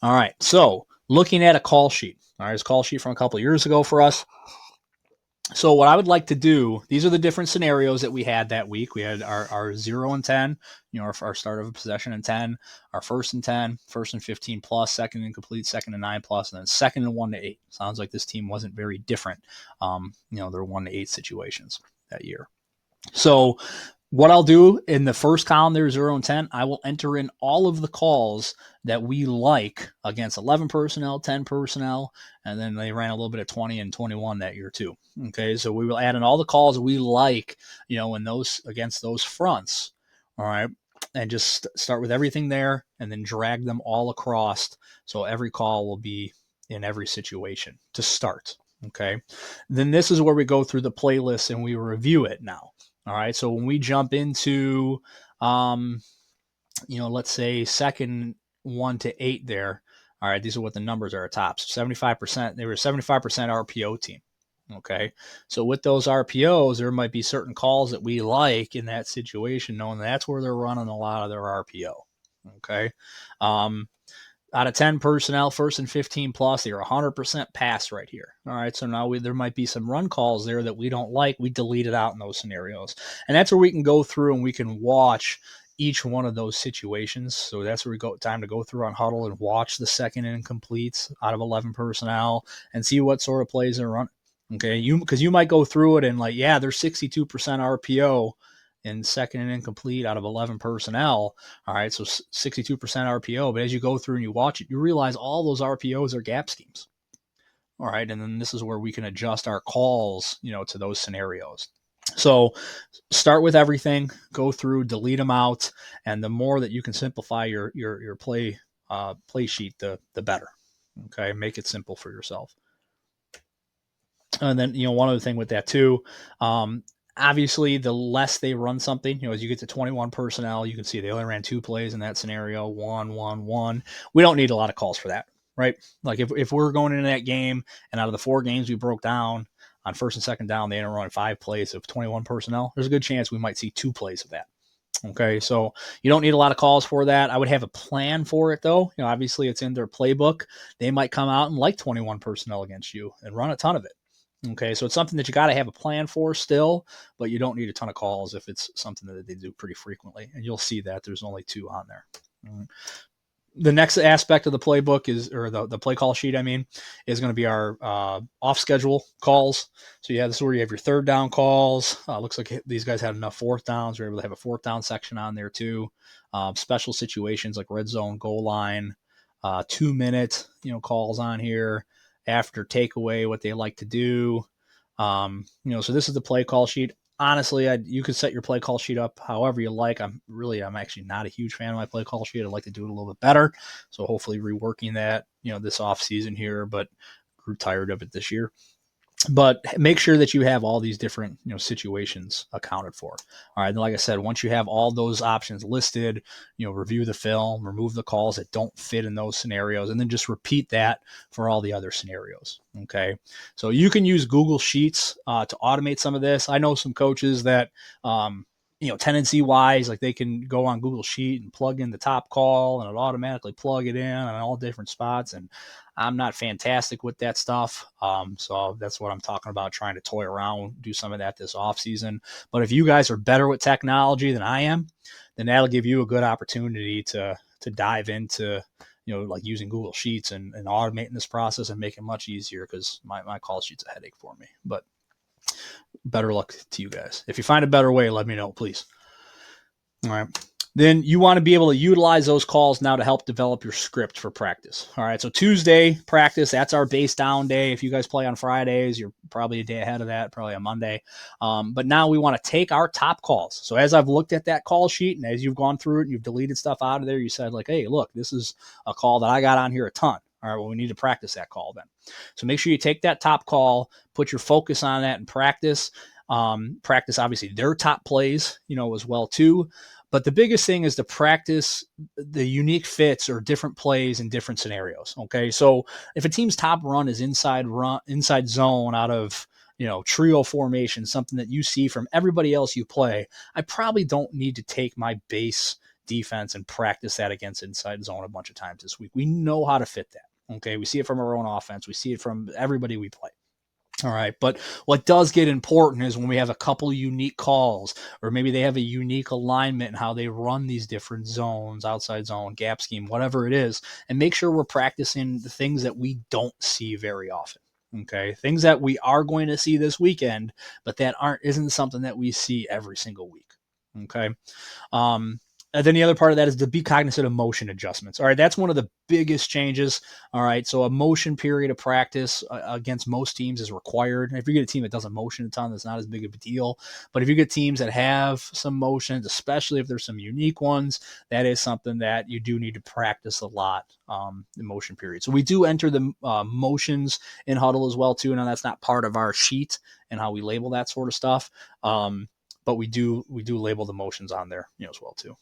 All right. So looking at a call sheet. All right, it's a call sheet from a couple of years ago for us. So what I would like to do, these are the different scenarios that we had that week. We had our 0 and 10, our start of a possession and 10, our first and 10, first and 15 plus, second and complete, second and 9 plus, and then second and 1 to 8. Sounds like this team wasn't very different. They're 1 to 8 situations that year. So what I'll do in the first column there, 0 and 10, I will enter in all of the calls that we like against 11 personnel, 10 personnel, and then they ran a little bit of 20 and 21 that year too. Okay, so we will add in all the calls we like, in those against those fronts. All right, and just start with everything there and then drag them all across. So every call will be in every situation to start. Okay, then this is where we go through the playlist and we review it now. All right. So when we jump into, let's say second 1 to 8 there. All right. These are what the numbers are at top. So 75%, they were a 75% RPO team. Okay. So with those RPOs, there might be certain calls that we like in that situation, knowing that's where they're running a lot of their RPO. Okay. Out of 10 personnel, first and 15 plus, they're 100% pass right here. All right, so now there might be some run calls there that we don't like. We delete it out in those scenarios. And that's where we can go through and we can watch each one of those situations. So that's where we go time to go through on Huddle and watch the second and completes out of 11 personnel and see what sort of plays they're running. Okay, because you might go through it and they're 62% RPO in second and incomplete out of 11 personnel. All right, so 62% RPO. But as you go through and you watch it, you realize all those RPOs are gap schemes. All right, and then this is where we can adjust our calls, to those scenarios. So start with everything, go through, delete them out, and the more that you can simplify your play sheet, the better. Okay, make it simple for yourself. And then one other thing with that too, obviously, the less they run something, as you get to 21 personnel, you can see they only ran 2 plays in that scenario, 1, 1, 1. We don't need a lot of calls for that, right? Like if we're going into that game and out of the 4 games we broke down on first and second down, they ended up running 5 plays of 21 personnel. There's a good chance we might see 2 plays of that. Okay, so you don't need a lot of calls for that. I would have a plan for it, though. Obviously, it's in their playbook. They might come out and like 21 personnel against you and run a ton of it. Okay, so it's something that you got to have a plan for still, but you don't need a ton of calls if it's something that they do pretty frequently. And you'll see that there's only 2 on there. The next aspect of the playbook or the play call sheet, is going to be our off schedule calls. So this is where you have your third down calls. Looks like these guys had enough fourth downs. We're able to have a fourth down section on there too. Special situations like red zone, goal line, 2-minute, calls on here. After takeaway, what they like to do. So this is the play call sheet. Honestly, you could set your play call sheet up however you like. I'm actually not a huge fan of my play call sheet. I'd like to do it a little bit better. So hopefully reworking that, this off season here, but grew tired of it this year. But make sure that you have all these different, situations accounted for. All right. And like I said, once you have all those options listed, review the film, remove the calls that don't fit in those scenarios, and then just repeat that for all the other scenarios. Okay. So you can use Google Sheets to automate some of this. I know some coaches that, tendency wise, like they can go on Google Sheet and plug in the top call and it'll automatically plug it in on all different spots. And I'm not fantastic with that stuff. So that's what I'm talking about, trying to toy around, do some of that this off season. But if you guys are better with technology than I am, then that'll give you a good opportunity to dive into, like using Google Sheets and automating this process and make it much easier, because my call sheet's a headache for me. But better luck to you guys. If you find a better way, let me know, please. All right. Then you want to be able to utilize those calls now to help develop your script for practice. All right. So Tuesday practice, that's our base down day. If you guys play on Fridays, you're probably a day ahead of that, probably a Monday. But now we want to take our top calls. So as I've looked at that call sheet and as you've gone through it and you've deleted stuff out of there, you said like, hey, look, this is a call that I got on here a ton. All right, well, we need to practice that call then. So make sure you take that top call, put your focus on that and practice. Practice, obviously, their top plays, as well, too. But the biggest thing is to practice the unique fits or different plays in different scenarios. Okay, so if a team's top run is inside zone out of trio formation, something that you see from everybody else you play, I probably don't need to take my base defense and practice that against inside zone a bunch of times this week. We know how to fit that. Okay. We see it from our own offense. We see it from everybody we play. All right. But what does get important is when we have a couple unique calls, or maybe they have a unique alignment in how they run these different zones, outside zone, gap scheme, whatever it is, and make sure we're practicing the things that we don't see very often. Okay. Things that we are going to see this weekend, but that isn't something that we see every single week. Okay. Um, and then the other part of that is to be cognizant of motion adjustments. All right, that's one of the biggest changes. All right, so a motion period of practice against most teams is required. If you get a team that doesn't motion a ton, that's not as big of a deal. But if you get teams that have some motions, especially if there's some unique ones, that is something that you do need to practice a lot. The motion period. So we do enter the motions in huddle as well too. Now that's not part of our sheet and how we label that sort of stuff. But we do label the motions on there, as well too.